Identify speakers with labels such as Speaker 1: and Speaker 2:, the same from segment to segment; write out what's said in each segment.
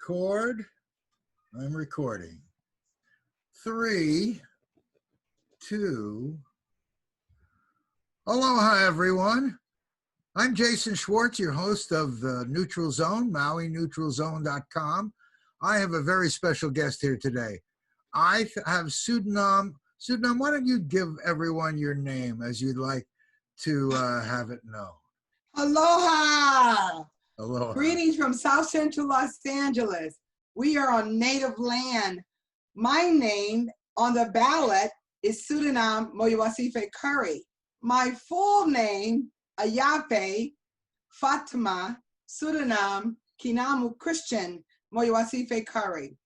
Speaker 1: Record. I'm recording. 3, 2. Aloha, everyone. I'm Jason Schwartz, your host of the Neutral Zone, MauiNeutralZone.com. I have a very special guest here today. I have SEDINAM. SEDINAM, why don't you give everyone your name as you'd like to have it known?
Speaker 2: Aloha!
Speaker 1: Aloha.
Speaker 2: Greetings from South Central Los Angeles. We are on native land. My name on the ballot is SEDINAM MOYOWASIFZA-CURRY. My full name, Ayape Fatima SEDINAM Kinamu Christian MOYOWASIFZA-CURRY.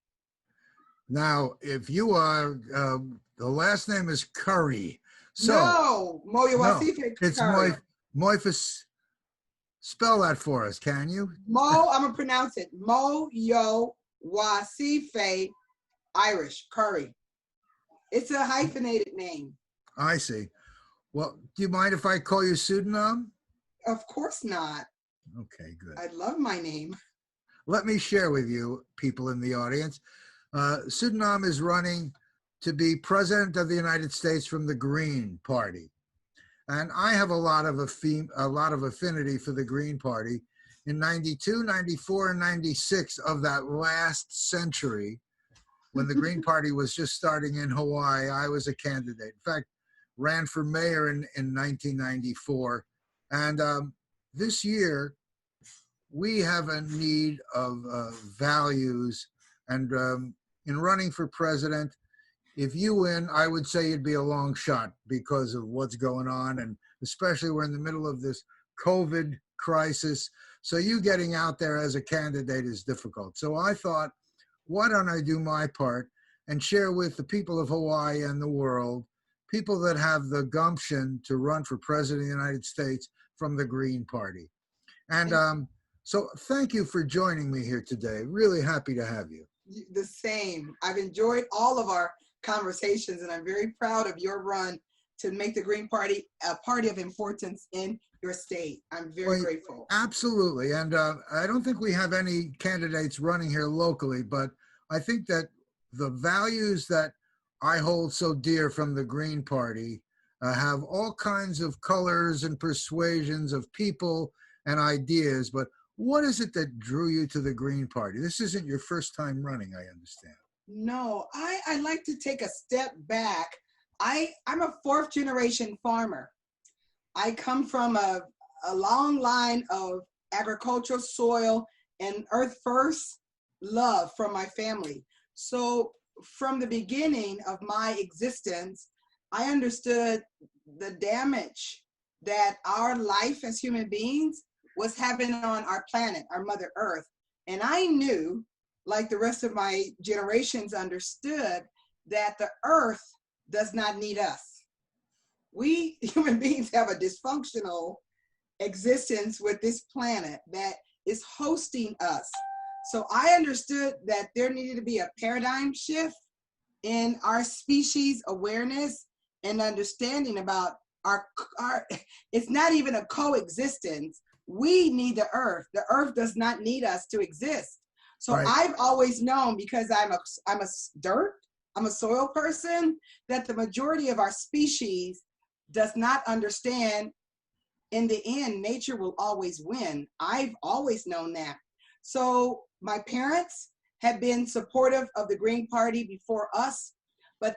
Speaker 1: Now, if you are, the last name is Curry. So,
Speaker 2: no, MOYOWASIFZA-CURRY.
Speaker 1: It's Moifus. Spell that for us, can you?
Speaker 2: I'm going to pronounce it. MOYOWASIFZA, Irish, Curry. It's a hyphenated name.
Speaker 1: I see. Well, do you mind if I call you SEDINAM?
Speaker 2: Of course not.
Speaker 1: Okay, good.
Speaker 2: I love my name.
Speaker 1: Let me share with you, people in the audience. SEDINAM is running to be President of the United States from the Green Party. And I have a lot of affinity for the Green Party. In 92, 94, and 96 of that last century, when the Green Party was just starting in Hawaii, I was a candidate. In fact, ran for mayor in 1994. And this year, we have a need of values. And in running for president, if you win, I would say it'd be a long shot because of what's going on. And especially we're in the middle of this COVID crisis. So you getting out there as a candidate is difficult. So I thought, why don't I do my part and share with the people of Hawaii and the world, people that have the gumption to run for president of the United States from the Green Party. And so thank you for joining me here today. Really happy to have you.
Speaker 2: The same. I've enjoyed all of our conversations, and I'm very proud of your run to make the Green Party a party of importance in your state. I'm very grateful.
Speaker 1: Absolutely. And I don't think we have any candidates running here locally, but I think that the values that I hold so dear from the Green Party have all kinds of colors and persuasions of people and ideas. But what is it that drew you to the Green Party? This isn't your first time running, I understand.
Speaker 2: No, I like to take a step back. I'm a 4th generation farmer. I come from a long line of agricultural soil and earth first love from my family. So from the beginning of my existence, I understood the damage that our life as human beings was having on our planet, our Mother Earth. And I knew, like the rest of my generations understood, that the earth does not need us. We human beings have a dysfunctional existence with this planet that is hosting us. So I understood that there needed to be a paradigm shift in our species awareness and understanding about our it's not even a coexistence. We need the earth. The earth does not need us to exist. So right. I've always known, because I'm a soil person, that the majority of our species does not understand, in the end, nature will always win. I've always known that. So my parents have been supportive of the Green Party before us, but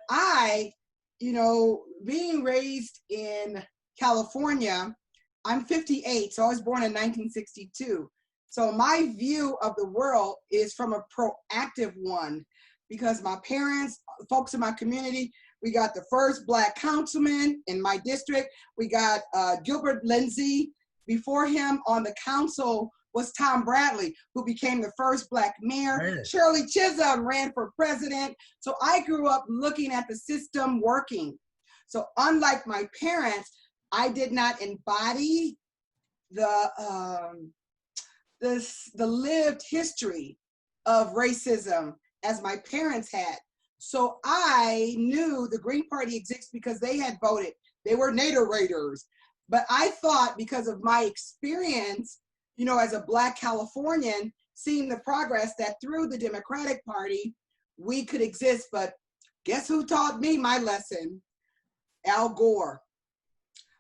Speaker 2: being raised in California, I'm 58, so I was born in 1962. So my view of the world is from a proactive one, because my parents, folks in my community, we got the first Black councilman in my district. We got Gilbert Lindsay. Before him on the council was Tom Bradley, who became the first Black mayor. Right. Shirley Chisholm ran for president. So I grew up looking at the system working. So unlike my parents, I did not embody the lived history of racism as my parents had. So I knew the Green Party exists because they had voted. They were NATO Raiders. But I thought, because of my experience, as a Black Californian, seen the progress that through the Democratic Party, we could exist. But guess who taught me my lesson? Al Gore.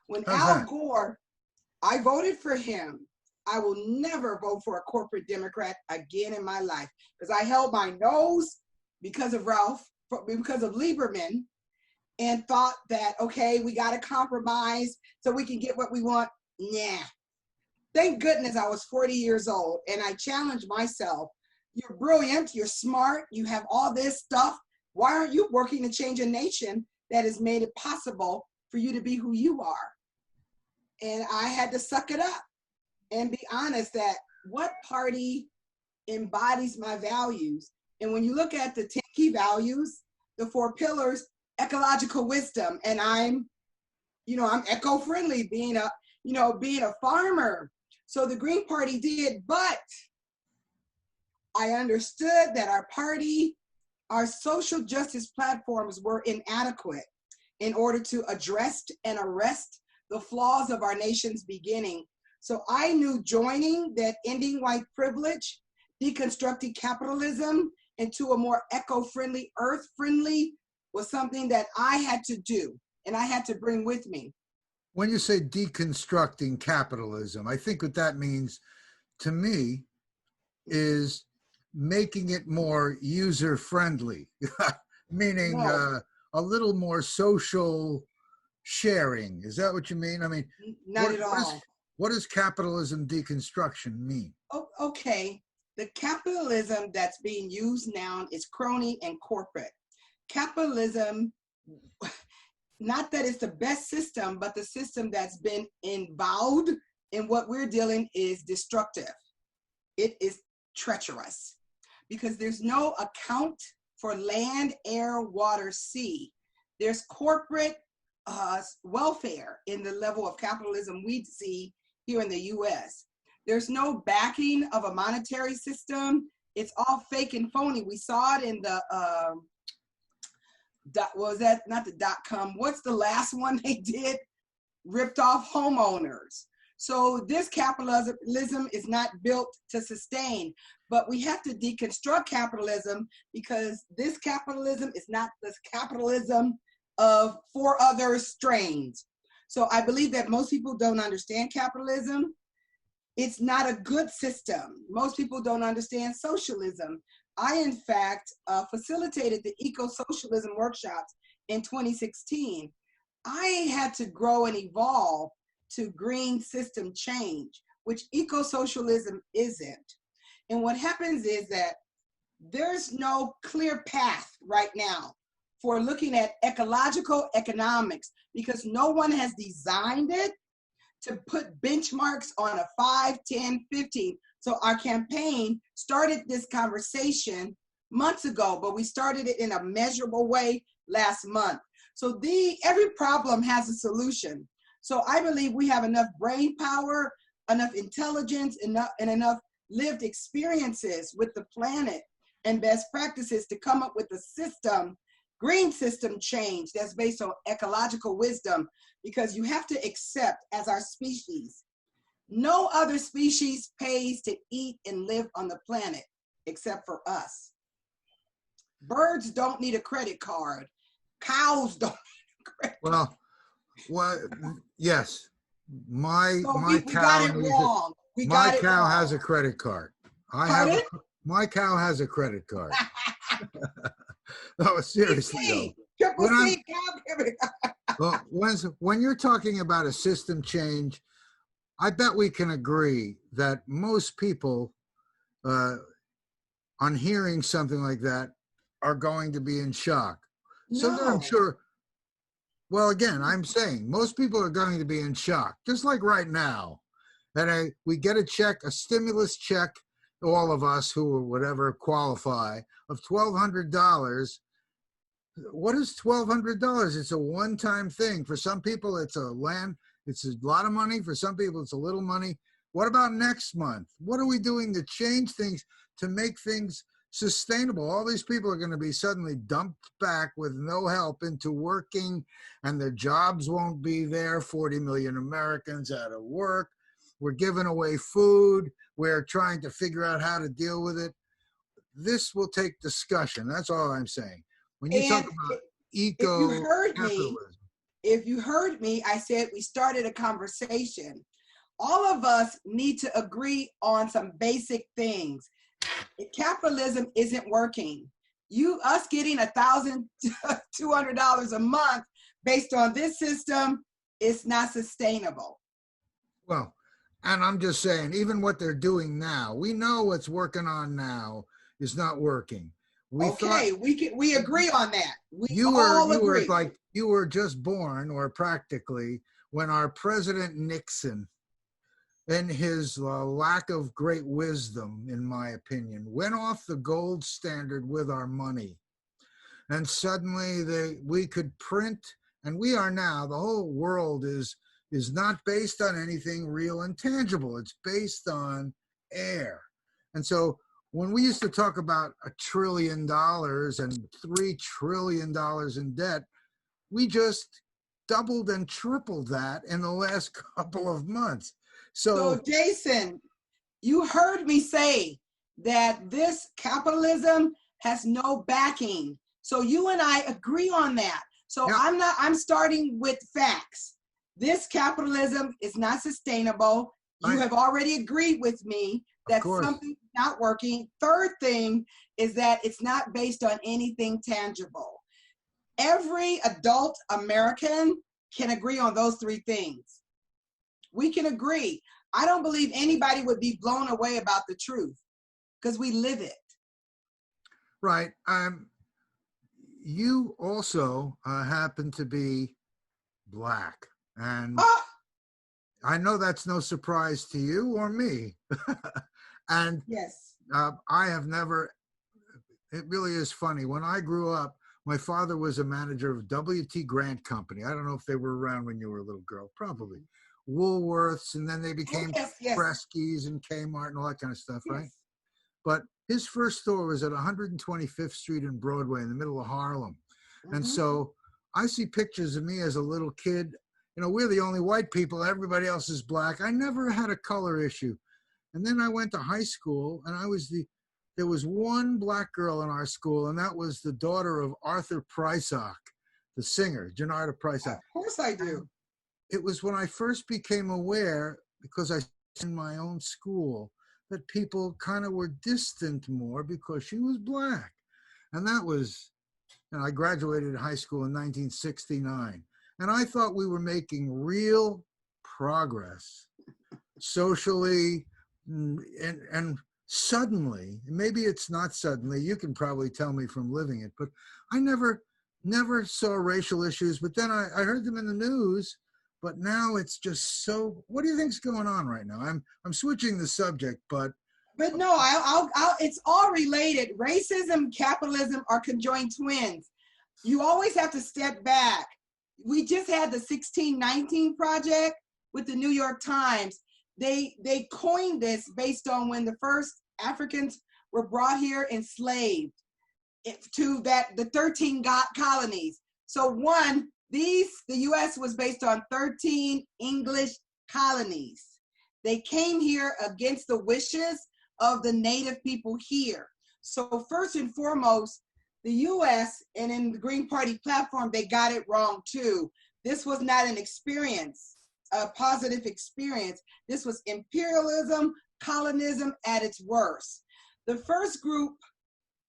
Speaker 2: When
Speaker 1: How's
Speaker 2: Al
Speaker 1: that?
Speaker 2: Gore, I voted for him. I will never vote for a corporate Democrat again in my life, because I held my nose because of because of Lieberman, and thought that, okay, we got to compromise so we can get what we want. Nah. Thank goodness I was 40 years old and I challenged myself. You're brilliant, you're smart, you have all this stuff. Why aren't you working to change a nation that has made it possible for you to be who you are? And I had to suck it up and be honest that what party embodies my values? And when you look at the 10 key values, the 4 pillars, ecological wisdom, and I'm eco-friendly, being a farmer. So the Green Party did, but I understood that our social justice platforms were inadequate in order to address and arrest the flaws of our nation's beginning. So I knew joining that ending white privilege, deconstructing capitalism into a more eco-friendly, earth-friendly was something that I had to do and I had to bring with me.
Speaker 1: When you say deconstructing capitalism, I think what that means to me is making it more user-friendly, meaning a little more social sharing. Is that what you mean? I mean,
Speaker 2: not at all.
Speaker 1: What does capitalism deconstruction mean?
Speaker 2: Oh, okay. The capitalism that's being used now is crony and corporate. Capitalism, not that it's the best system, but the system that's been involved in what we're dealing is destructive. It is treacherous because there's no account for land, air, water, sea. There's corporate welfare in the level of capitalism we see here in the US. There's no backing of a monetary system. It's all fake and phony. We saw it in the, was that not the .com? What's the last one they did? Ripped off homeowners. So this capitalism is not built to sustain, but we have to deconstruct capitalism because this capitalism is not this capitalism of 4 other strains. So I believe that most people don't understand capitalism. It's not a good system. Most people don't understand socialism. I, in fact, facilitated the eco-socialism workshops in 2016. I had to grow and evolve to green system change, which eco-socialism isn't. And what happens is that there's no clear path right now for looking at ecological economics because no one has designed it to put benchmarks on a 5, 10, 15. So our campaign started this conversation months ago, but we started it in a measurable way last month. So every problem has a solution. So I believe we have enough brain power, enough intelligence, and enough lived experiences with the planet and best practices to come up with a system, green system change that's based on ecological wisdom, because you have to accept as our species, no other species pays to eat and live on the planet except for us. Birds don't need a credit card. Cows don't need a credit card.
Speaker 1: Well, yes. My cow
Speaker 2: got it wrong.
Speaker 1: My cow has a credit card. My cow has a credit card. No, seriously though. When you're talking about a system change, I bet we can agree that most people on hearing something like that are going to be in shock. So I'm sure, well, again, I'm saying most people are going to be in shock, just like right now. And we get a check, a stimulus check, all of us who or whatever qualify, of $1,200. What is $1,200? It's a one-time thing. For some people, it's a lot of money. For some people, it's a little money. What about next month? What are we doing to change things, to make things sustainable? All these people are going to be suddenly dumped back with no help into working, and their jobs won't be there. 40 million Americans out of work. we're giving away food, we're trying to figure out how to deal with it. This will take discussion. That's all I'm saying. When you talk
Speaker 2: And
Speaker 1: about
Speaker 2: if you heard me,
Speaker 1: eco-capitalism,
Speaker 2: I said we started a conversation. All of us need to agree on some basic things. Capitalism isn't working. Us getting $1,200 a month based on this system is not sustainable.
Speaker 1: well, and I'm just saying, even what they're doing now, we know what's working on now is not working.
Speaker 2: Okay, we agree on that. We
Speaker 1: You
Speaker 2: all
Speaker 1: were
Speaker 2: agree.
Speaker 1: like, you were just born, or practically, when our President Nixon, in his lack of great wisdom, in my opinion, went off the gold standard with our money. And suddenly we could print, and we are now, the whole world is not based on anything real and tangible. It's based on air. And so when we used to talk about $1 trillion and $3 trillion in debt, we just doubled and tripled that in the last couple of months.
Speaker 2: So Jason, you heard me say that this capitalism has no backing. So you and I agree on that. So
Speaker 1: yeah.
Speaker 2: I'm starting with facts. This capitalism is not sustainable. You have already agreed with me that something's not working. Third thing is that it's not based on anything tangible. Every adult American can agree on those three things. We can agree. I don't believe anybody would be blown away about the truth because we live it.
Speaker 1: Right. You also happen to be Black. And I know that's no surprise to you or me. And
Speaker 2: yes,
Speaker 1: I have never, it really is funny. When I grew up, my father was a manager of W.T. Grant Company. I don't know if they were around when you were a little girl, probably. Woolworths, and then they became Kresge's and Kmart and all that kind of stuff, right? But his first store was at 125th Street and Broadway in the middle of Harlem. And so I see pictures of me as a little kid. You know, we're the only white people. Everybody else is Black. I never had a color issue. And then I went to high school, and there was one Black girl in our school, and that was the daughter of Arthur Prysock, the singer, Janarda Prysock.
Speaker 2: Of course I do.
Speaker 1: It was when I first became aware, because I was in my own school, that people kind of were distant more because she was Black. And that was, I graduated high school in 1969. And I thought we were making real progress socially. And suddenly, maybe it's not suddenly, you can probably tell me from living it, but I never saw racial issues. But then I heard them in the news. But now it's just so. What do you think's going on right now? I'm switching the subject, but
Speaker 2: no, it's all related. Racism, capitalism are conjoined twins. You always have to step back. We just had the 1619 Project with the New York Times. They coined this based on when the first Africans were brought here enslaved to the 13 colonies. So the U.S. was based on 13 English colonies. They came here against the wishes of the native people here. So first and foremost, the U.S. and in the Green Party platform, they got it wrong too. This was not an experience, a positive experience. This was imperialism, colonism at its worst. The first group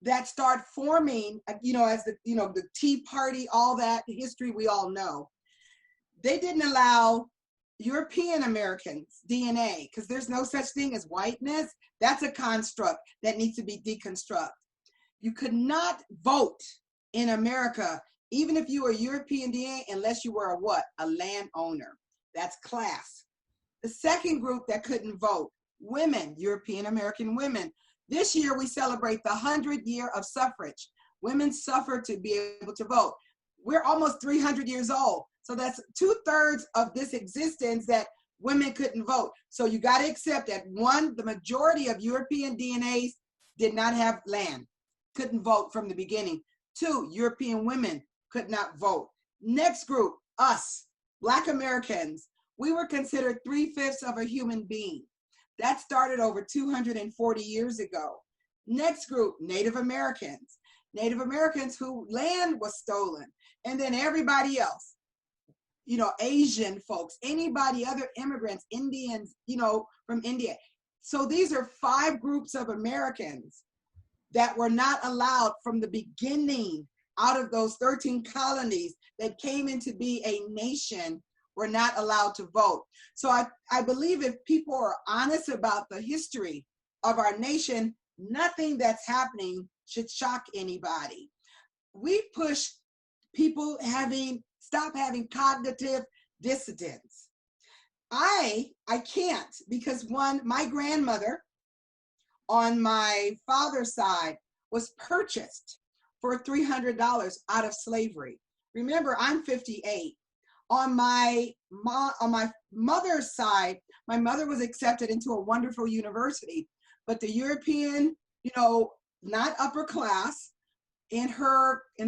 Speaker 2: that start forming, as the Tea Party, all that history we all know, they didn't allow European Americans DNA because there's no such thing as whiteness. That's a construct that needs to be deconstructed. You could not vote in America, even if you were European DNA, unless you were a landowner. That's class. The second group that couldn't vote, women, European American women. This year, we celebrate the 100th year of suffrage. Women suffered to be able to vote. We're almost 300 years old. So that's 2/3 of this existence that women couldn't vote. So you got to accept that the majority of European DNAs did not have land, couldn't vote from the beginning. 2, European women could not vote. Next group, us, Black Americans. we were considered 3/5 of a human being. That started over 240 years ago. Next group, Native Americans. Native Americans whose land was stolen. And then everybody else, you know, Asian folks, anybody, other immigrants, Indians, you know, from India. So these are 5 groups of Americans that were not allowed from the beginning. Out of those 13 colonies that came into be a nation, were not allowed to vote. So I believe if people are honest about the history of our nation, nothing that's happening should shock anybody. We push people stop having cognitive dissonance. I can't, because my grandmother on my father's side was purchased for $300 out of slavery. Remember, I'm 58. On my mother's side, my mother was accepted into a wonderful university, but the European, you know, not upper class in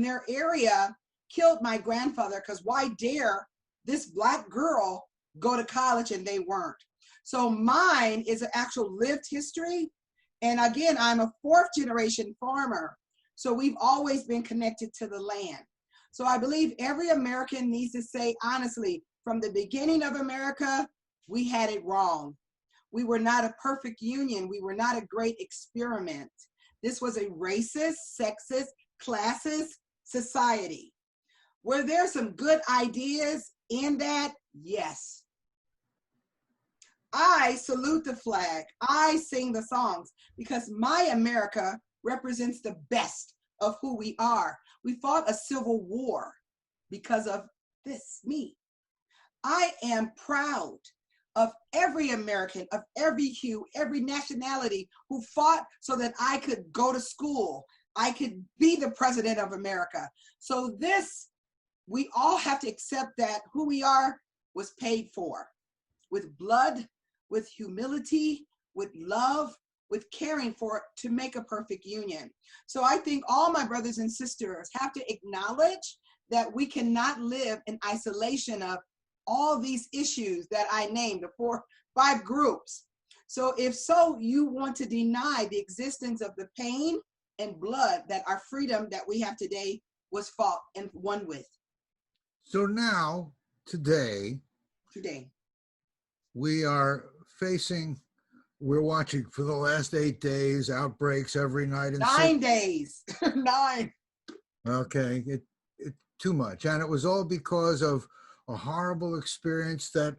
Speaker 2: their area killed my grandfather, because why dare this Black girl go to college and they weren't. So mine is an actual lived history. And again, I'm a 4th generation farmer. So we've always been connected to the land. So I believe every American needs to say honestly, from the beginning of America, we had it wrong. We were not a perfect union. We were not a great experiment. This was a racist, sexist, classist society. Were there some good ideas in that? Yes. I salute the flag. I sing the songs because my America represents the best of who we are. We fought a civil war because of this, me. I am proud of every American, of every hue, every nationality who fought so that I could go to school. I could be the president of America. So this, we all have to accept that who we are was paid for with blood, with humility, with love, with caring for it to make a perfect union. So I think all my brothers and sisters have to acknowledge that we cannot live in isolation of all these issues that I named, the 5 groups. So if so, you want to deny the existence of the pain and blood that our freedom that we have today was fought and won with.
Speaker 1: So now, today, we are we're watching for the last 8 days, outbreaks every night.
Speaker 2: 9 days, 9.
Speaker 1: Okay, it too much. And it was all because of a horrible experience that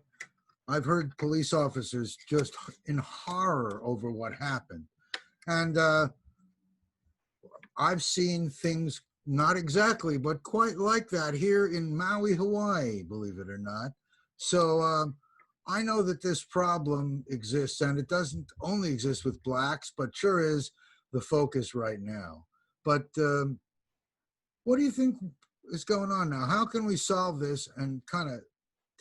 Speaker 1: I've heard police officers just in horror over what happened. And I've seen things not exactly, but quite like that here in Maui, Hawaii, believe it or not. So I know that this problem exists, and it doesn't only exist with Blacks, but sure is the focus right now. But what do you think is going on now? How can we solve this and kind of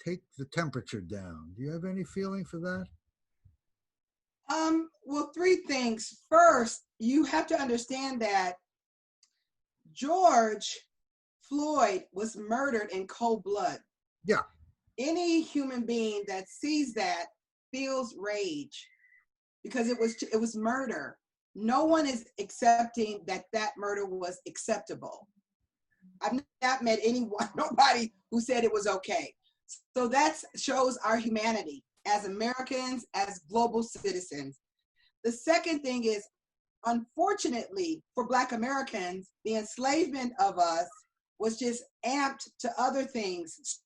Speaker 1: take the temperature down? Do you have any feeling for that?
Speaker 2: Well, 3 things. First, you have to understand that George Floyd was murdered in cold blood.
Speaker 1: Yeah.
Speaker 2: Any human being that sees that feels rage because it was murder. No one is accepting that murder was acceptable. I've not met nobody who said it was okay. So that shows our humanity as Americans, as global citizens. The second thing is, unfortunately for Black Americans, the enslavement of us was just amped to other things.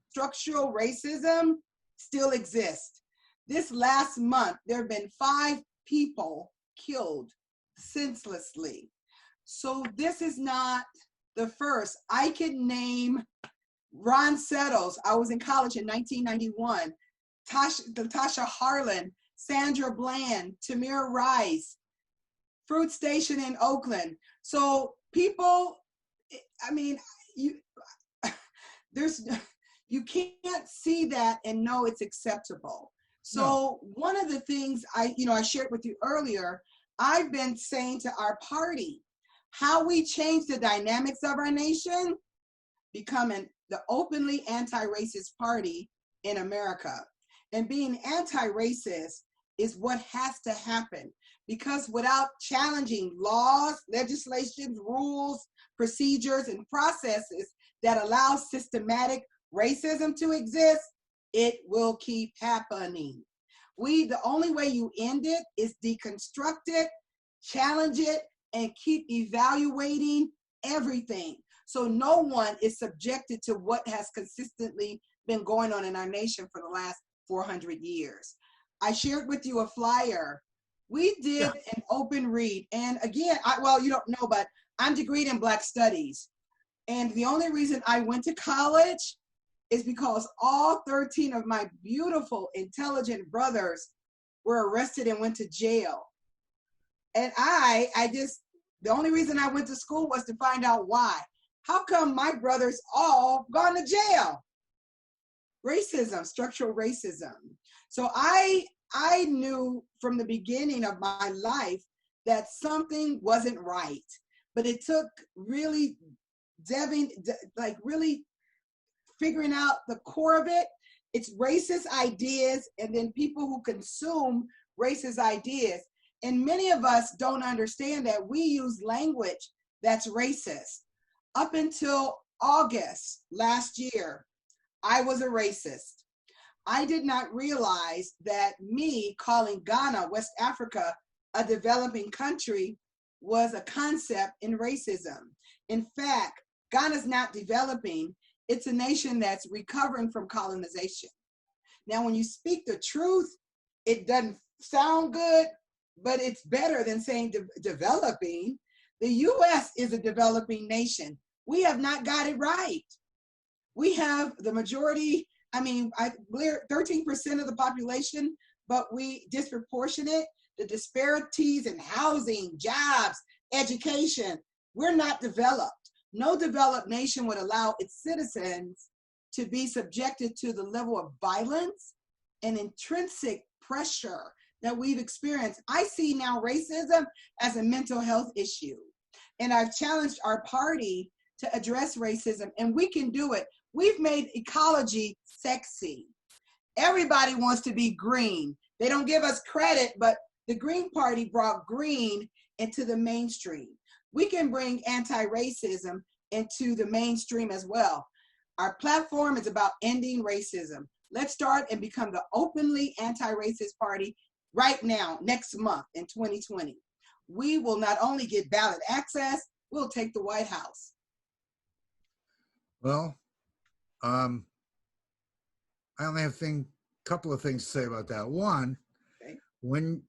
Speaker 2: Structural racism still exists. This last month, there have been 5 people killed senselessly. So this is not the first. I can name Ron Settles. I was in college in 1991. Tasha Harlan, Sandra Bland, Tamir Rice, Fruit Station in Oakland. So people, I mean, you can't see that and know it's acceptable. So one of the things I shared with you earlier, I've been saying to our party, how we change the dynamics of our nation, becoming the openly anti-racist party in America. And being anti-racist is what has to happen, because without challenging laws, legislation, rules, procedures, and processes that allow systematic racism to exist, it will keep happening. The only way you end it is deconstruct it, challenge it, and keep evaluating everything. So no one is subjected to what has consistently been going on in our nation for the last 400 years. I shared with you a flyer. We did an open read. And again, well, you don't know, but I'm degreed in Black Studies. And the only reason I went to college is because all 13 of my beautiful, intelligent brothers were arrested and went to jail. And the only reason I went to school was to find out why. How come my brothers all gone to jail? Racism, structural racism. So I knew from the beginning of my life that something wasn't right, but it took really really figuring out the core of it. It's racist ideas, and then people who consume racist ideas. And many of us don't understand that we use language that's racist. Up until August last year, I was a racist. I did not realize that me calling Ghana, West Africa, a developing country was a concept in racism. In fact, Ghana's not developing. It's a nation that's recovering from colonization. Now, when you speak the truth, it doesn't sound good, but it's better than saying developing. The US is a developing nation. We have not got it right. We have the majority, 13% of the population, but we disproportionate. The disparities in housing, jobs, education, we're not developed. No developed nation would allow its citizens to be subjected to the level of violence and intrinsic pressure that we've experienced. I see now racism as a mental health issue. And I've challenged our party to address racism, and we can do it. We've made ecology sexy. Everybody wants to be green. They don't give us credit, but the Green Party brought green into the mainstream. We can bring anti-racism into the mainstream as well. Our platform is about ending racism. Let's start and become the openly anti-racist party right now, next month in 2020. We will not only get ballot access, we'll take the White House.
Speaker 1: Well, I only have a couple of things to say about that. One, when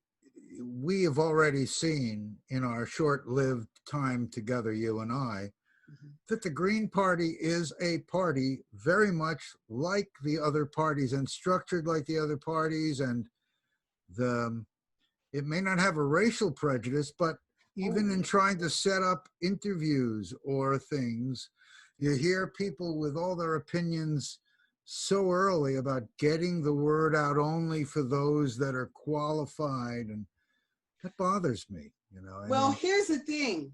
Speaker 1: we have already seen in our short-lived time together, you and I, that the Green Party is a party very much like the other parties and structured like the other parties, and it may not have a racial prejudice, but even in trying to set up interviews or things, you hear people with all their opinions so early about getting the word out only for those that are qualified, and that bothers me, you know.
Speaker 2: Well, here's the thing.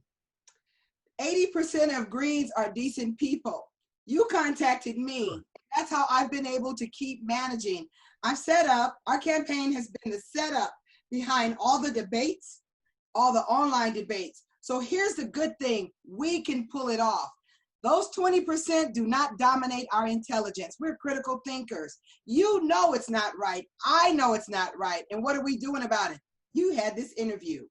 Speaker 2: 80% of Greens are decent people. You contacted me. Sure. That's how I've been able to keep managing. I've set up, our campaign has been the setup behind all the debates, all the online debates. So here's the good thing, we can pull it off. Those 20% do not dominate our intelligence. We're critical thinkers. You know it's not right. I know it's not right. And what are we doing about it? You had this interview.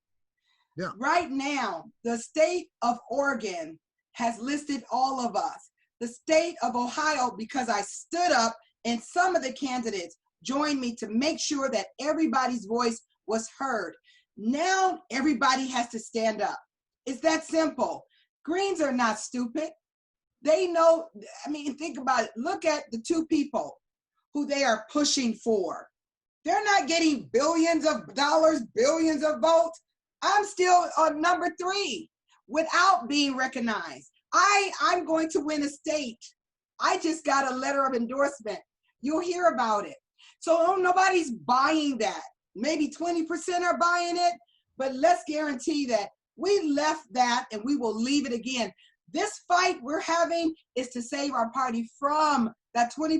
Speaker 2: Yeah. Right now, the state of Oregon has listed all of us. The state of Ohio, because I stood up and some of the candidates joined me to make sure that everybody's voice was heard. Now everybody has to stand up. It's that simple. Greens are not stupid. They know, think about it. Look at the two people who they are pushing for. They're not getting billions of dollars, billions of votes. I'm still on number 3 without being recognized. I'm going to win a state. I just got a letter of endorsement. You'll hear about it. So nobody's buying that. Maybe 20% are buying it, but let's guarantee that we left that and we will leave it again. This fight we're having is to save our party from that 20%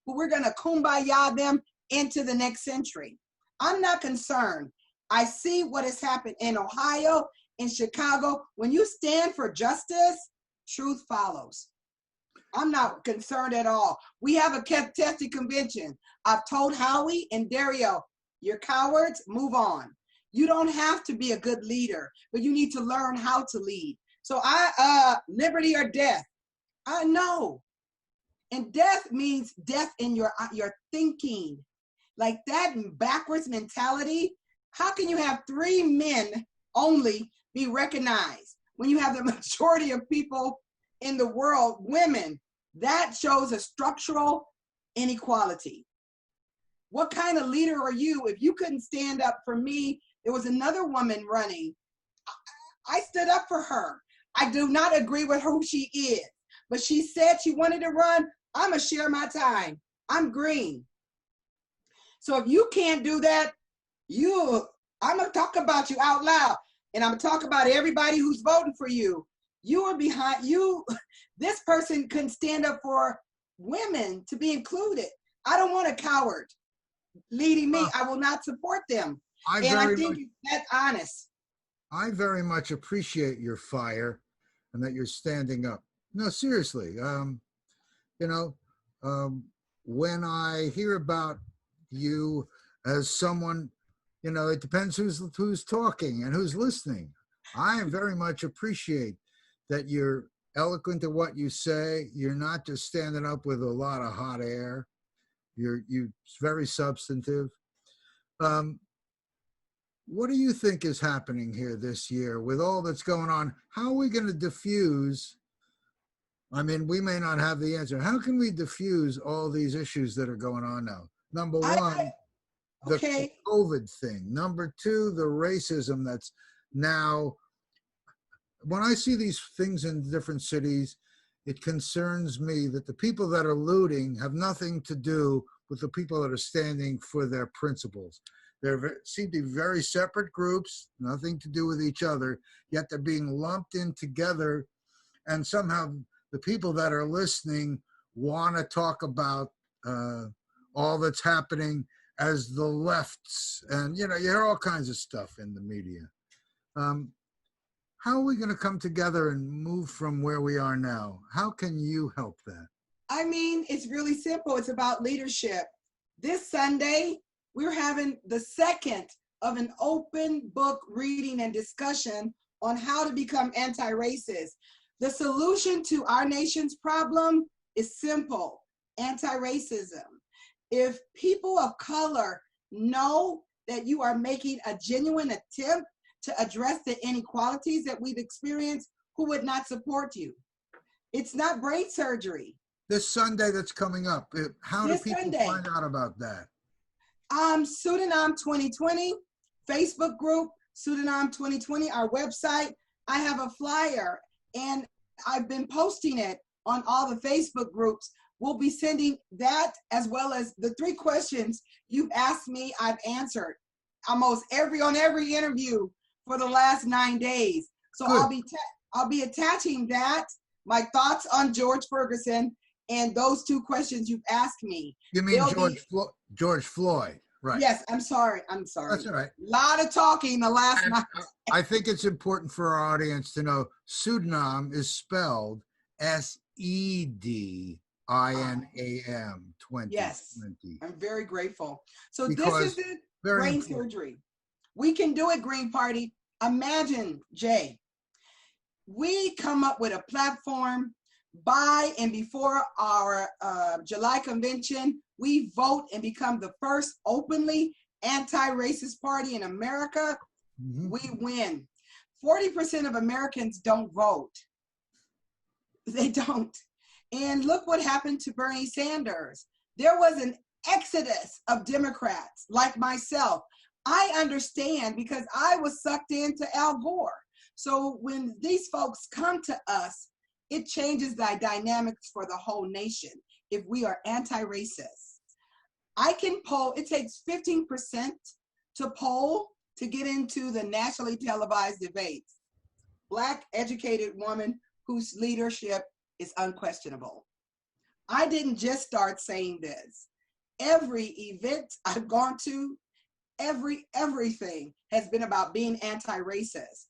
Speaker 2: who we're going to kumbaya them into the next century. I'm not concerned. I see what has happened in Ohio, in Chicago. When you stand for justice, truth follows. I'm not concerned at all. We have a contested convention. I've told Howie and Dario, you're cowards, move on. You don't have to be a good leader, but you need to learn how to lead. So liberty or death, I know. And death means death in your thinking. Like that backwards mentality, how can you have 3 men only be recognized when you have the majority of people in the world, women? That shows a structural inequality. What kind of leader are you if you couldn't stand up for me? There was another woman running. I stood up for her. I do not agree with who she is, but she said she wanted to run. I'm gonna share my time. I'm green. So if you can't do that, I'm gonna talk about you out loud, and I'm gonna talk about everybody who's voting for you. You are behind you. This person couldn't stand up for women to be included. I don't want a coward leading me. I will not support them. I think that's honest.
Speaker 1: I very much appreciate your fire and that you're standing up. No, seriously. When I hear about you as someone, it depends who's talking and who's listening. I very much appreciate that you're eloquent at what you say. You're not just standing up with a lot of hot air. You're very substantive. What do you think is happening here this year with all that's going on? How are we going to diffuse? I mean, we may not have the answer. How can we diffuse all these issues that are going on now? Number one, the COVID thing. Number two, the racism that's now. When I see these things in different cities, it concerns me that the people that are looting have nothing to do with the people that are standing for their principles. They seem to be very separate groups, nothing to do with each other, yet they're being lumped in together. And somehow the people that are listening want to talk about all that's happening as the lefts. And, you hear all kinds of stuff in the media. How are we going to come together and move from where we are now? How can you help that?
Speaker 2: I mean, it's really simple. It's about leadership. This Sunday, we're having the second of an open book reading and discussion on how to become anti-racist. The solution to our nation's problem is simple: anti-racism. If people of color know that you are making a genuine attempt to address the inequalities that we've experienced, who would not support you? It's not brain surgery.
Speaker 1: This Sunday that's coming up, how do people find out about that?
Speaker 2: SEDINAM 2020, Facebook group, SEDINAM 2020, our website. I have a flyer, and I've been posting it on all the Facebook groups. We'll be sending that, as well as the 3 questions you've asked me, I've answered almost on every interview for the last 9 days. So I'll be attaching that, my thoughts on George Ferguson, and those 2 questions you've asked me.
Speaker 1: You mean George Floyd, right?
Speaker 2: Yes, I'm sorry.
Speaker 1: That's all right.
Speaker 2: A lot of talking the last night.
Speaker 1: I think it's important for our audience to know SEDINAM is spelled SEDINAM 2020.
Speaker 2: Yes, I'm very grateful. So this is the brain surgery. We can do it, Green Party. Imagine, Jay, we come up with a platform by and before our July convention. We vote and become the first openly anti-racist party in America. Mm-hmm. We win. 40% of Americans don't vote. They don't. And look what happened to Bernie Sanders. There was an exodus of Democrats like myself. I understand because I was sucked into Al Gore. So when these folks come to us, it changes the dynamics for the whole nation if we are anti-racist. I can poll, it takes 15% to poll to get into the nationally televised debates. Black educated woman whose leadership is unquestionable. I didn't just start saying this. Every event I've gone to, everything has been about being anti-racist.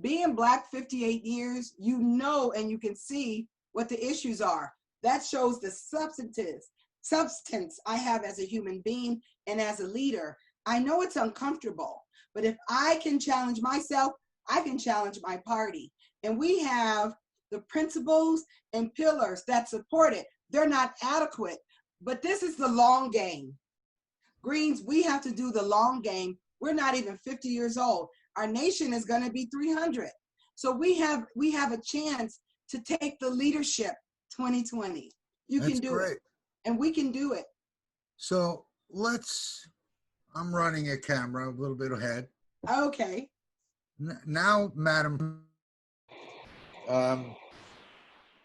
Speaker 2: Being Black 58 years, you know, and you can see what the issues are. That shows the substance I have as a human being and as a leader. I know it's uncomfortable, but if I can challenge myself, I can challenge my party. And we have the principles and pillars that support it. They're not adequate, but this is the long game. Greens, we have to do the long game. We're not even 50 years old. Our nation is going to be 300. So we have a chance to take the leadership 2020. You can do it. And we can do it.
Speaker 1: So I'm running a camera a little bit ahead.
Speaker 2: Okay.
Speaker 1: Now, Madam,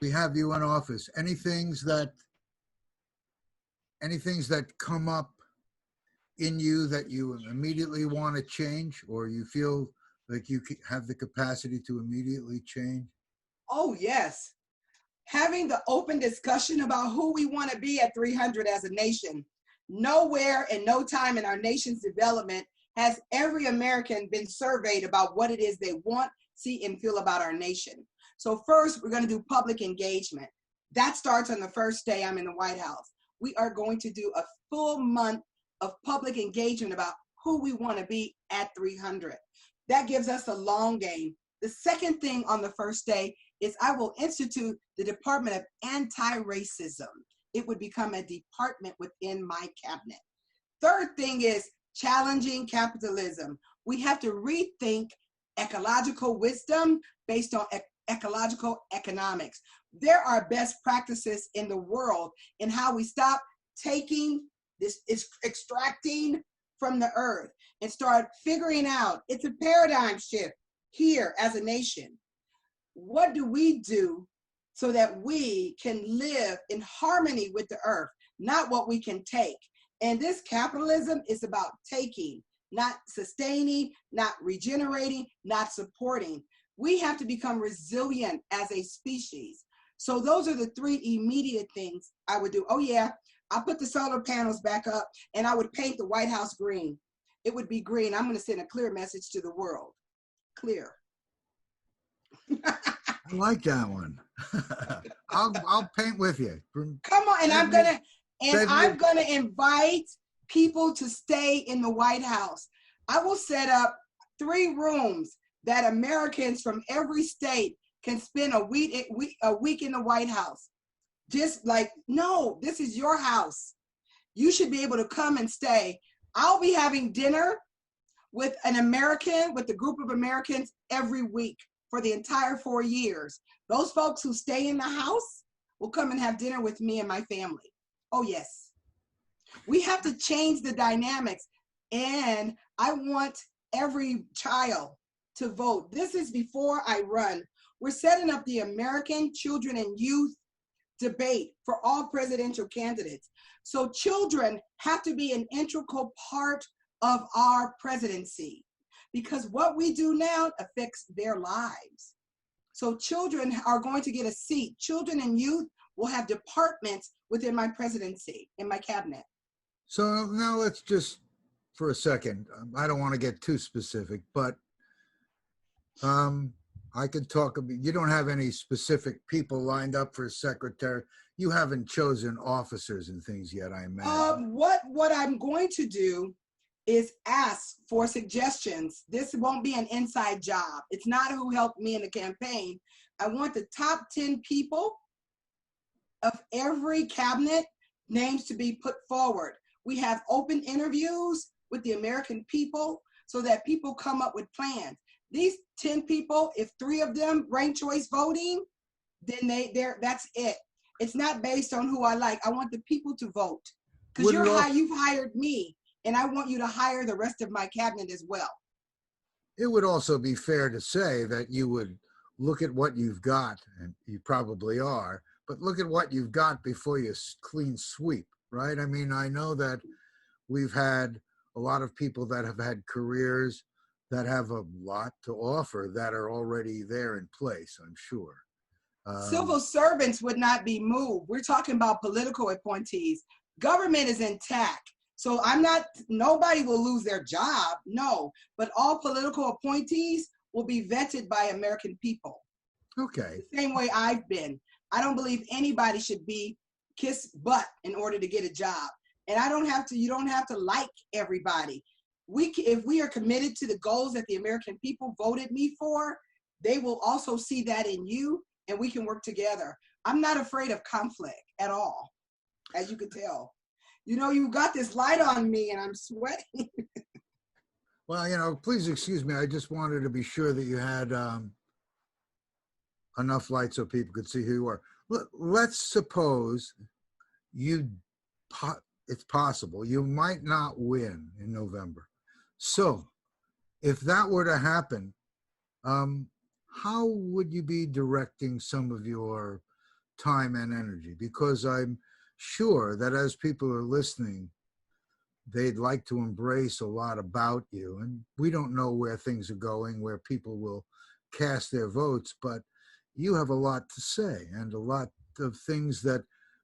Speaker 1: we have you in office. Any things that come up in you that you immediately want to change, or you feel like you have the capacity to immediately change?
Speaker 2: Oh, yes. Having the open discussion about who we want to be at 300 as a nation. Nowhere and no time in our nation's development has every American been surveyed about what it is they want, see, and feel about our nation. So first, we're going to do public engagement. That starts on the first day I'm in the White House. We are going to do a full month of public engagement about who we want to be at 300. That gives us a long game. The second thing on the first day is I will institute the Department of Anti-Racism. It would become a department within my cabinet. Third thing is challenging capitalism. We have to rethink ecological wisdom based on ecological economics. There are best practices in the world in how we stop taking this, is extracting from the earth and start figuring out. It's a paradigm shift here as a nation. What do we do so that we can live in harmony with the earth, not what we can take? And this capitalism is about taking, not sustaining, not regenerating, not supporting. We have to become resilient as a species. So those are the three immediate things I would do. Oh yeah, I'll put the solar panels back up and I would paint the White House green. It would be green. I'm going to send a clear message to the world. Clear.
Speaker 1: I like that one. I'll paint with you.
Speaker 2: Come on, and I'm gonna invite people to stay in the White House. I will set up 3 rooms that Americans from every state can spend a week in the White House. Just like, no, this is your house. You should be able to come and stay. I'll be having dinner with a group of Americans every week for the entire 4 years. Those folks who stay in the house will come and have dinner with me and my family. Oh yes. We have to change the dynamics, and I want every child to vote. This is before I run. We're setting up the American Children and Youth debate for all presidential candidates. So children have to be an integral part of our presidency, because what we do now affects their lives. So children are going to get a seat. Children and youth will have departments within my presidency, in my cabinet.
Speaker 1: So now let's just, for a second, I don't want to get too specific, but I could talk about, you don't have any specific people lined up for secretary. You haven't chosen officers and things yet, I imagine.
Speaker 2: What I'm going to do is ask for suggestions. This won't be an inside job. It's not who helped me in the campaign. I want the top 10 people of every cabinet names to be put forward. We have open interviews with the American people so that people come up with plans. These 10 people, if 3 of them rank choice voting, then that's it. It's not based on who I like. I want the people to vote, because you've hired me, and I want you to hire the rest of my cabinet as well.
Speaker 1: It would also be fair to say that you would look at what you've got, and you probably are, but look at what you've got before you clean sweep, right? I mean, I know that we've had a lot of people that have had careers that have a lot to offer that are already there in place, I'm sure.
Speaker 2: Civil servants would not be moved. We're talking about political appointees. Government is intact. So nobody will lose their job, no, but all political appointees will be vetted by American people.
Speaker 1: Okay.
Speaker 2: The same way I've been. I don't believe anybody should be kissed butt in order to get a job. And you don't have to like everybody. If we are committed to the goals that the American people voted me for, they will also see that in you, and we can work together. I'm not afraid of conflict at all, as you can tell. You know, you got this light on me and I'm sweating.
Speaker 1: Well, you know, please excuse me. I just wanted to be sure that you had enough light so people could see who you are. Let's suppose it's possible you might not win in November. So if that were to happen, how would you be directing some of your time and energy? Because I'm sure that as people are listening, they'd like to embrace a lot about you. And we don't know where things are going, where people will cast their votes, but you have a lot to say and a lot of things that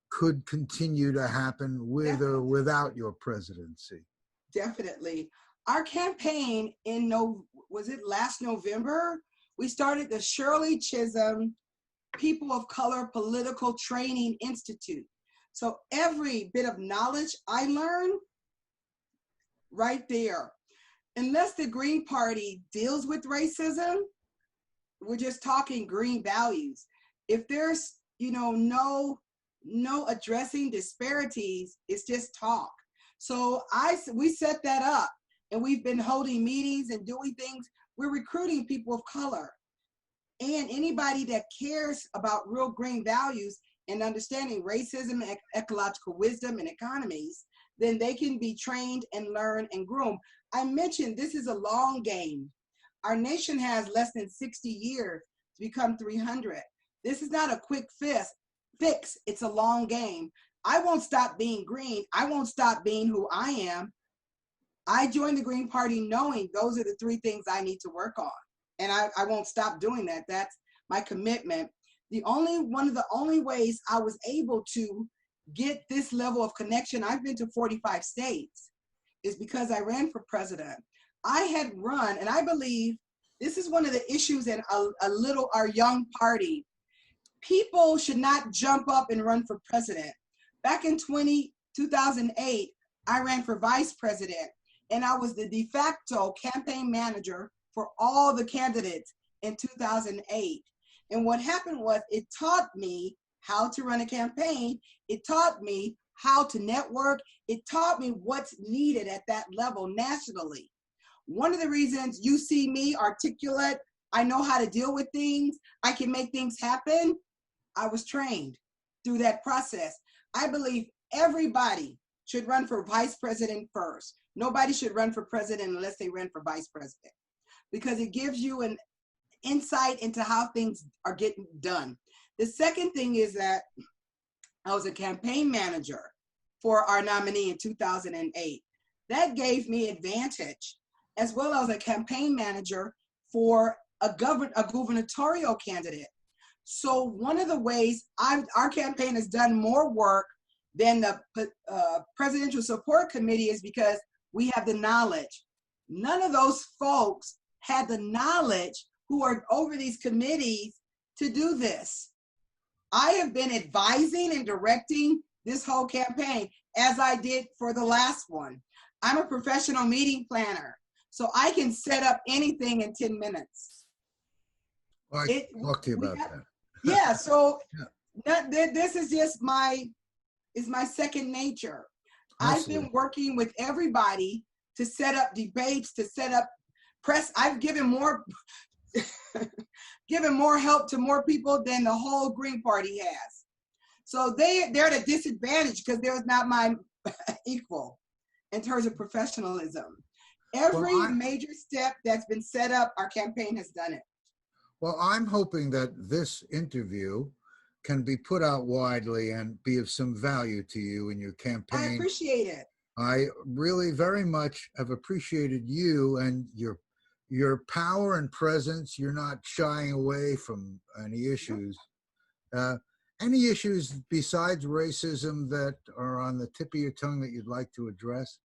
Speaker 1: could continue to happen with or without your presidency.
Speaker 2: Definitely. Our campaign was it last November? We started the Shirley Chisholm People of Color Political Training Institute. So every bit of knowledge I learned, right there. Unless the Green Party deals with racism, we're just talking green values. If there's, no addressing disparities, it's just talk. So we set that up, and we've been holding meetings and doing things. We're recruiting people of color and anybody that cares about real green values and understanding racism, ecological wisdom, and economies. Then they can be trained and learn and groom. I mentioned this is a long game. Our nation has less than 60 years to become 300. This is not a quick fix. It's a long game. I won't stop being green. I won't stop being who I am. I joined the Green Party knowing those are the three things I need to work on. And I won't stop doing that. That's my commitment. One of the only ways I was able to get this level of connection, I've been to 45 states, is because I ran for president. I had run, and I believe this is one of the issues in our young party. People should not jump up and run for president. Back in 2008, I ran for vice president, and I was the de facto campaign manager for all the candidates in 2008. And what happened was it taught me how to run a campaign. It taught me how to network. It taught me what's needed at that level nationally. One of the reasons you see me articulate, I know how to deal with things, I can make things happen, I was trained through that process. I believe everybody should run for vice president first. Nobody should run for president unless they run for vice president, because it gives you an insight into how things are getting done. The second thing is that I was a campaign manager for our nominee in 2008. That gave me advantage, as well as a campaign manager for a gubernatorial candidate. So one of the ways our campaign has done more work than the Presidential Support Committee is because we have the knowledge. None of those folks had the knowledge who are over these committees to do this. I have been advising and directing this whole campaign as I did for the last one. I'm a professional meeting planner, so I can set up anything in 10 minutes.
Speaker 1: Well, I can talk to you about that.
Speaker 2: Yeah, so
Speaker 1: yeah.
Speaker 2: This is just my second nature. I've been working with everybody to set up debates, to set up press. I've given more help to more people than the whole Green Party has. So they're at a disadvantage because they're not my equal in terms of professionalism. Every major step that's been set up, our campaign has done it.
Speaker 1: Well, I'm hoping that this interview can be put out widely and be of some value to you in your campaign.
Speaker 2: I appreciate it.
Speaker 1: I really very much have appreciated you and your power and presence. You're not shying away from any issues. Any issues besides racism that are on the tip of your tongue that you'd like to address?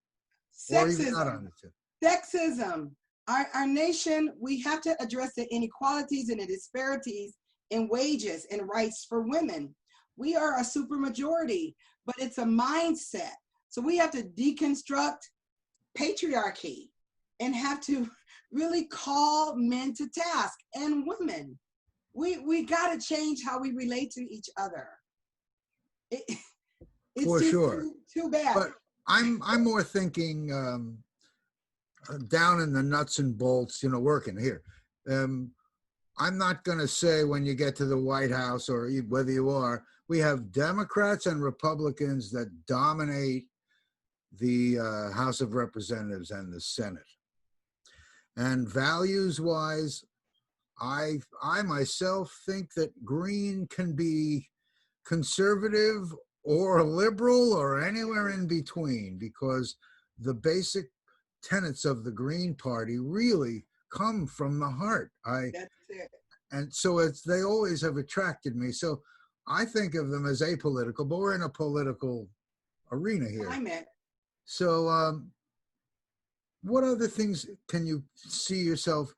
Speaker 1: Or even not on
Speaker 2: Sexism.
Speaker 1: the tip?
Speaker 2: Sexism. Our nation, we have to address the inequalities and the disparities in wages and rights for women. We are a supermajority, but it's a mindset. So we have to deconstruct patriarchy and have to really call men to task and women. We got to change how we relate to each other. It's
Speaker 1: For
Speaker 2: just
Speaker 1: sure.
Speaker 2: too bad.
Speaker 1: But I'm more thinking down in the nuts and bolts, you know, working here. I'm not going to say when you get to the White House or whether you are, we have Democrats and Republicans that dominate the House of Representatives and the Senate. And values-wise, I myself think that green can be conservative or liberal or anywhere in between, because the basic tenets of the Green Party really come from the heart.
Speaker 2: That's it.
Speaker 1: And so they always have attracted me. So I think of them as apolitical, but we're in a political arena here.
Speaker 2: I meant.
Speaker 1: So what other things can you see yourself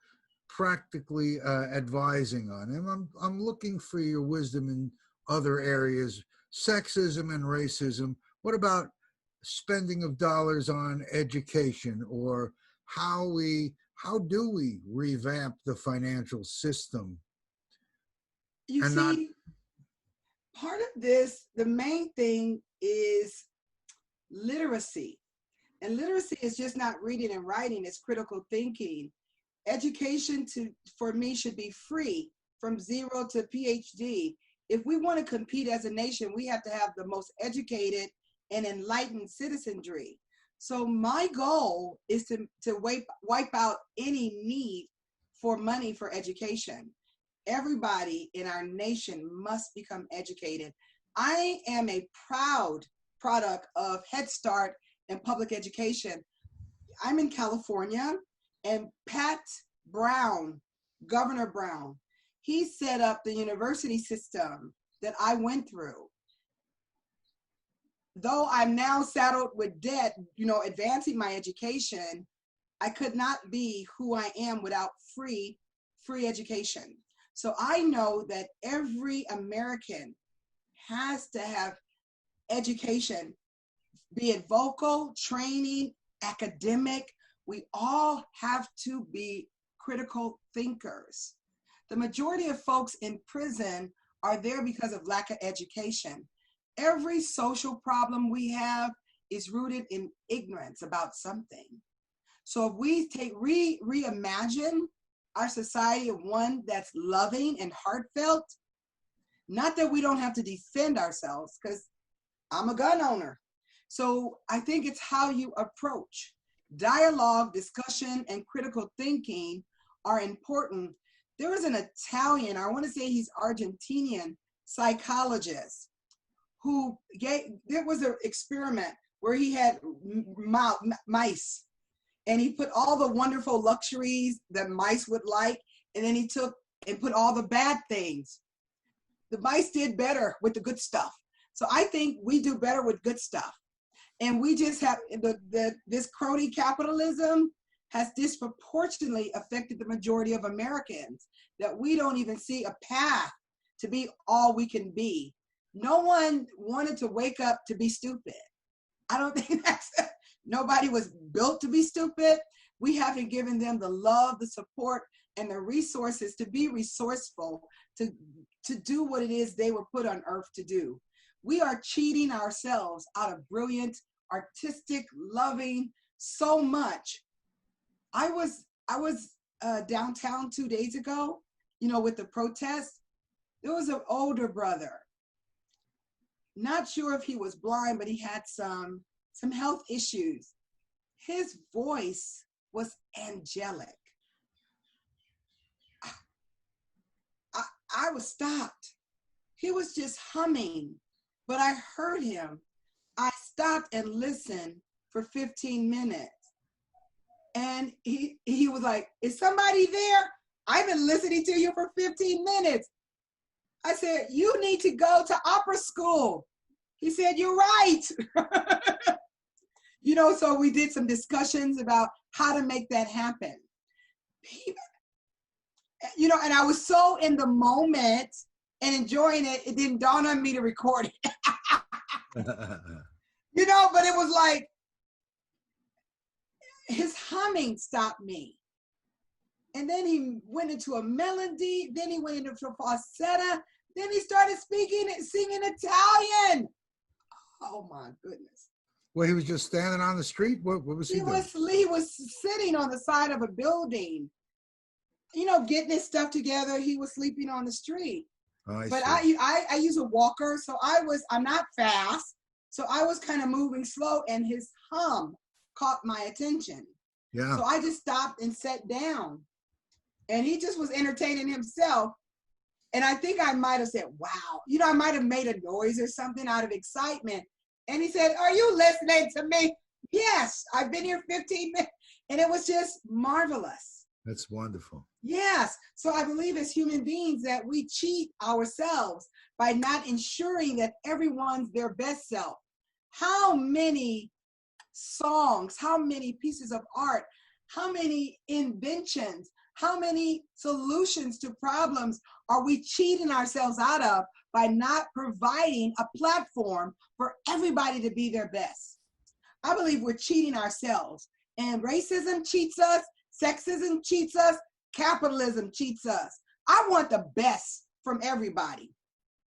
Speaker 1: practically advising on? And I'm looking for your wisdom in other areas, sexism and racism. What about spending of dollars on education, or how do we revamp the financial system?
Speaker 2: You
Speaker 1: and
Speaker 2: see, part of this, the main thing is literacy. And literacy is just not reading and writing, it's critical thinking. Education for me should be free from 0 to PhD. If we want to compete as a nation, we have to have the most educated and enlightened citizenry. So my goal is to wipe out any need for money for education. Everybody in our nation must become educated. I am a proud product of Head Start and public education. I'm in California, and Pat Brown, Governor Brown, he set up the university system that I went through. Though I'm now saddled with debt, you know, advancing my education, I could not be who I am without free education. So I know that every American has to have education, be it vocal, training, academic. We all have to be critical thinkers. The majority of folks in prison are there because of lack of education. Every social problem we have is rooted in ignorance about something. So if we reimagine our society of one that's loving and heartfelt, not that we don't have to defend ourselves, because I'm a gun owner. So I think it's how you approach. Dialogue, discussion, and critical thinking are important. There was an Italian, I want to say he's Argentinian, psychologist who there was an experiment where he had mice, and he put all the wonderful luxuries that mice would like, and then he took and put all the bad things. The mice did better with the good stuff. So I think we do better with good stuff. And we just have, this crony capitalism has disproportionately affected the majority of Americans, that we don't even see a path to be all we can be. No one wanted to wake up to be stupid. I don't think nobody was built to be stupid. We haven't given them the love, the support, and the resources to be resourceful, to do what it is they were put on earth to do. We are cheating ourselves out of brilliant, artistic, loving, so much. I was downtown 2 days ago, you know, with the protest. There was an older brother. Not sure if he was blind, but he had some health issues. His voice was angelic. I was stopped. He was just humming, but I heard him. I stopped and listened for 15 minutes. And he was like, "Is somebody there? I've been listening to you for 15 minutes. I said, you need to go to opera school. He said, you're right. You know, so we did some discussions about how to make that happen. You know, and I was so in the moment and enjoying it, it didn't dawn on me to record it. You know, but it was like, his humming stopped me. And then he went into a melody, then he went into a falsetto, then he started singing Italian. Oh my goodness.
Speaker 1: Well, he was just standing on the street? What was he doing?
Speaker 2: He was sitting on the side of a building, you know, getting his stuff together. He was sleeping on the street.
Speaker 1: Oh,
Speaker 2: But I use a walker, so I'm not fast. So I was kind of moving slow, and his hum caught my attention.
Speaker 1: Yeah.
Speaker 2: So I just stopped and sat down, and he just was entertaining himself. And I think I might have said, wow, you know, I might have made a noise or something out of excitement. And he said, are you listening to me? Yes, I've been here 15 minutes. And it was just marvelous.
Speaker 1: That's wonderful.
Speaker 2: Yes. So I believe as human beings that we cheat ourselves by not ensuring that everyone's their best self. How many songs, how many pieces of art, how many inventions, how many solutions to problems are we cheating ourselves out of by not providing a platform for everybody to be their best? I believe we're cheating ourselves. And racism cheats us, sexism cheats us, capitalism cheats us. I want the best from everybody,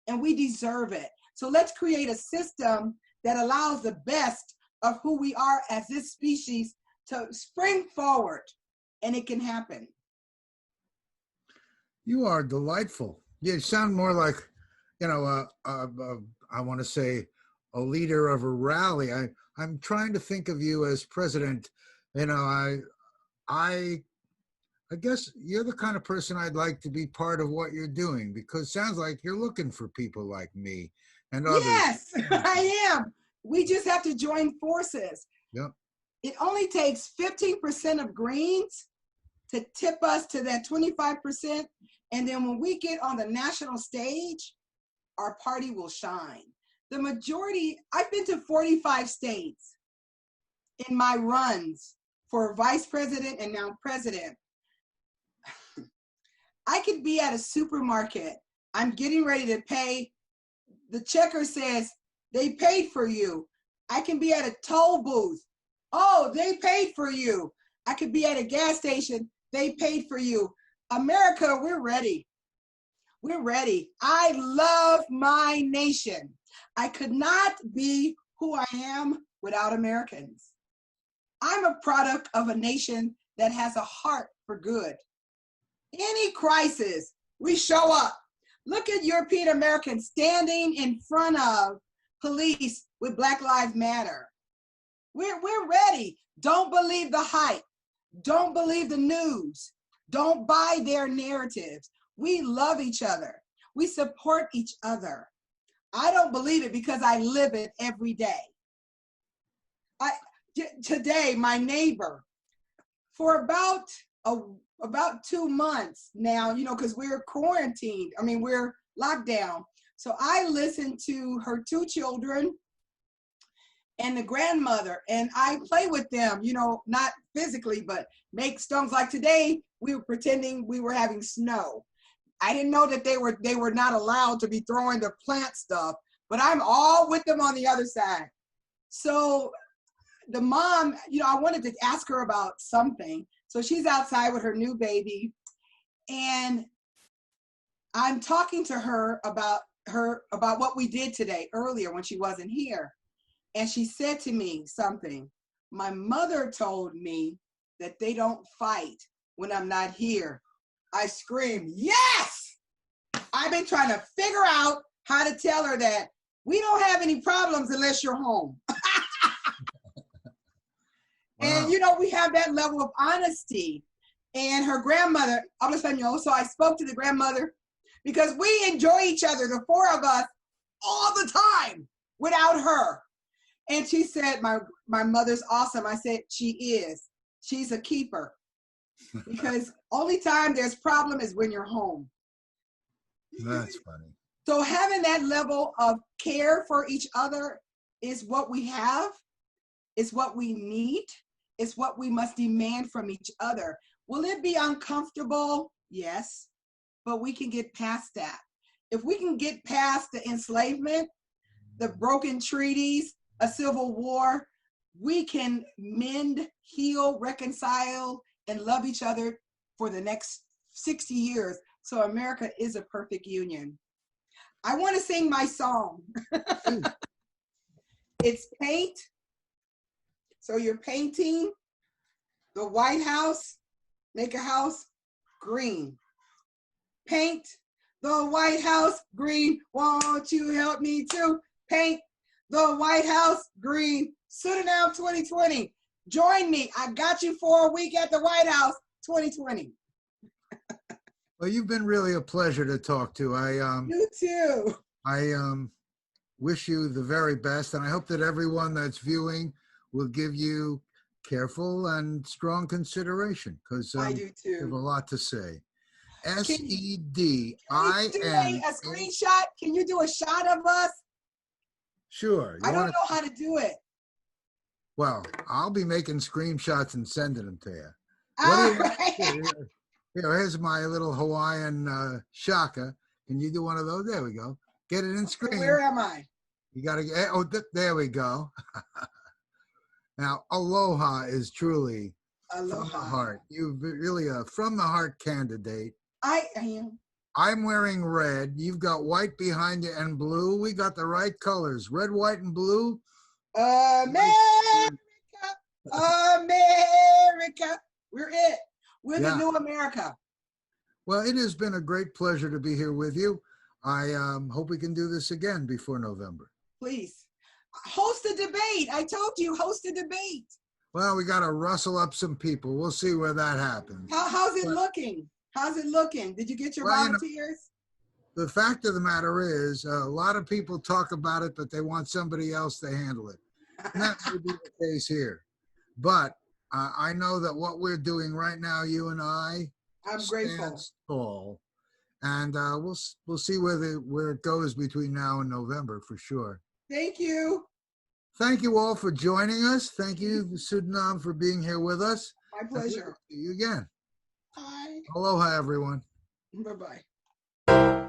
Speaker 2: and we deserve it. So let's create a system that allows the best of who we are as this species to spring forward, and it can happen.
Speaker 1: You are delightful. You sound more like, you know, I want to say a leader of a rally. I'm trying to think of you as president. You know, I guess you're the kind of person I'd like to be part of what you're doing, because it sounds like you're looking for people like me and others.
Speaker 2: Yes, I am. We just have to join forces.
Speaker 1: Yep.
Speaker 2: It only takes 15% of Greens to tip us to that 25%. And then when we get on the national stage, our party will shine. The majority, I've been to 45 states in my runs for vice president and now president. I could be at a supermarket. I'm getting ready to pay. The checker says, they paid for you. I can be at a toll booth. Oh, they paid for you. I could be at a gas station. They paid for you. America, we're ready. We're ready. I love my nation. I could not be who I am without Americans. I'm a product of a nation that has a heart for good. Any crisis, we show up. Look at European Americans standing in front of police with Black Lives Matter. We're ready. Don't believe the hype. Don't believe the news. Don't buy their narratives. We love each other. We support each other. I don't believe it because I live it every day. Today, my neighbor, for about 2 months now, you know, because we're quarantined. I mean, we're locked down. So I listened to her 2 children and the grandmother, and I play with them, you know, not physically, but make stones. Like today, we were pretending we were having snow. I didn't know that they were not allowed to be throwing the plant stuff, but I'm all with them on the other side. So the mom, you know, I wanted to ask her about something. So she's outside with her new baby, and I'm talking to her about what we did today earlier when she wasn't here. And she said to me something. My mother told me that they don't fight when I'm not here. I screamed, yes! I've been trying to figure out how to tell her that we don't have any problems unless you're home. And, you know, we have that level of honesty. And her grandmother, habla español, so I spoke to the grandmother because we enjoy each other, the 4 of us, all the time without her. And she said, my mother's awesome. I said, she is. She's a keeper. Because only time there's problem is when you're home.
Speaker 1: That's funny.
Speaker 2: So having that level of care for each other is what we have, is what we need, is what we must demand from each other. Will it be uncomfortable? Yes, but we can get past that. If we can get past the enslavement, the broken treaties, a civil war, we can mend, heal, reconcile, and love each other for the next 60 years. So America is a perfect union. I want to sing my song. It's paint. So you're painting the White House, make a house green. Paint the White House green. Won't you help me to paint the White House green? SEDINAM 2020. Join me. I got you for a week at the White House 2020.
Speaker 1: Well, you've been really a pleasure to talk to.
Speaker 2: You too.
Speaker 1: I wish you the very best, and I hope that everyone that's viewing will give you careful and strong consideration, because
Speaker 2: I do
Speaker 1: you have a
Speaker 2: too.
Speaker 1: lot to say.
Speaker 2: Can you do
Speaker 1: SEDINAM.
Speaker 2: a screenshot? Can you do a shot of us?
Speaker 1: Sure.
Speaker 2: I don't know how to do it.
Speaker 1: Well, I'll be making screenshots and sending them to you.
Speaker 2: All right.
Speaker 1: Here's my little Hawaiian shaka. Can you do one of those? There we go. Get it in screen.
Speaker 2: Where am I?
Speaker 1: You got to get, oh, there we go. Now, aloha is truly from the
Speaker 2: Aloha.
Speaker 1: heart. You're really a from the heart candidate.
Speaker 2: I am.
Speaker 1: I'm wearing red. You've got white behind you and blue. We got the right colors. Red, white, and blue.
Speaker 2: America. America. We're it. We're the new America.
Speaker 1: Well, it has been a great pleasure to be here with you. I hope we can do this again before November.
Speaker 2: Please. Host a debate. I told you, host a debate.
Speaker 1: Well, we got to rustle up some people. We'll see where that happens.
Speaker 2: How's it looking? How's it looking? Did you get your volunteers?
Speaker 1: The fact of the matter is, a lot of people talk about it, but they want somebody else to handle it. And that may be the case here. But I know that what we're doing right now, you and I,
Speaker 2: I'm grateful.
Speaker 1: stands tall. And we'll see where it goes between now and November for sure.
Speaker 2: Thank you.
Speaker 1: Thank you all for joining us. Thank you, SEDINAM, for being here with us.
Speaker 2: My pleasure.
Speaker 1: See you again.
Speaker 2: Bye.
Speaker 1: Aloha, everyone.
Speaker 2: Bye-bye.